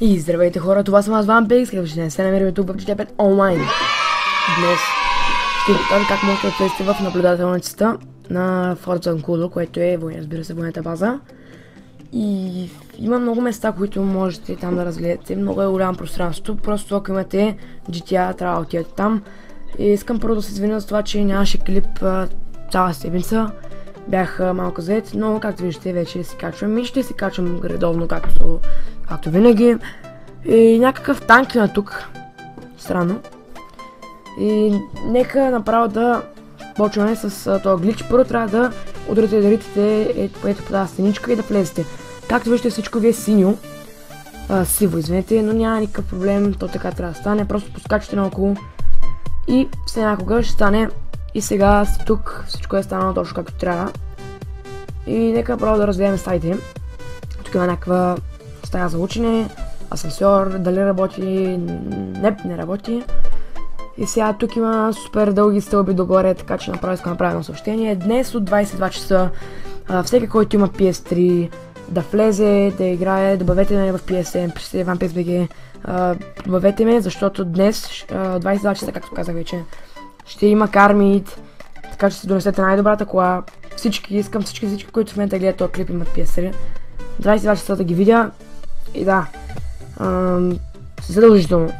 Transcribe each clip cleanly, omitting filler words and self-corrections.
И здравейте хора, това съм аз Вампекс, както ще не се намираме тук в GTA 5 онлайн. Днес ще ви покажа как можете да влезете в наблюдателницата на Forza Anculo, което е, разбира се, военната база. И има много места, които можете там да разгледате, много е голямо пространството, просто ако имате GTA, трябва да отидете там. И искам първо да се извиня за това, че нямаше клип цяла седмица. Бях малко зает, но както виждате вече си качвам и ще си качвам редовно, както винаги. И някакъв танк има тук. Странно. И нека направо да почваме с този глич. Първо трябва да ударите да ритите ето по тази стеничка и да влезете. Както виждате, всичко ви е синьо. Сиво, извинете, но няма никакъв проблем, то така трябва да стане. Просто поскачате наоколо и все някога ще стане. И сега сте тук, всичко е станало точно както трябва. И нека право да разгледаме стаите. Тук има някаква стая за учене, асансьор, дали работи, не работи. И сега тук има супер дълги стълби догоре, така че направо искам да направя едно съобщение. Днес от 22 часа всеки, който има PS3, да влезе, да играе, добавете ме в PSN, през VamPexBG, добавете ме, защото днес 22 часа, както казах вече, ще има Car, така че си донесете най-добрата кола. Всички, които в момента гледат този клип, имат PS3. 22 часа да ги видя. И да, задължително.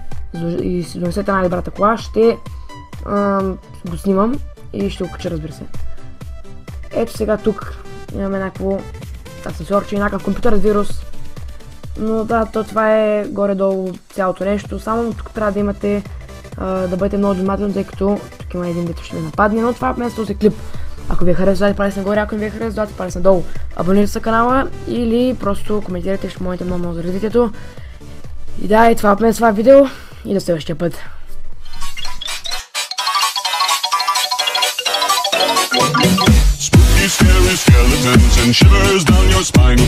И си донесете най-добрата кола. Ще го снимам и ще го кача, разбира се. Ето сега тук имаме някакво асансьорче и някакъв компютър с вирус. Но да, това е горе-долу цялото нещо. Само тук трябва да имате да бъдете много внимателни, тъй като тук има един дето ще ме нападне, но това е вместо този клип. Ако ви е харесал, дайте палец нагоре, ако не ви е харесал, дайте палец надолу. Абонирайте се на канала или просто коментирайте, ще помогнете много за развитието. И да, и това от мен с това видео и до следващия път. Spooky, scary skeletons and shivers down your spine.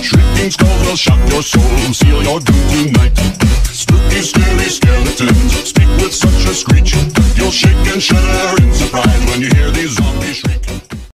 Shrieking skulls will shock your soul, seal your doom tonight. Spooky, scary skeletons speak with such a screech. You'll shake and shudder in surprise when you hear these zombies.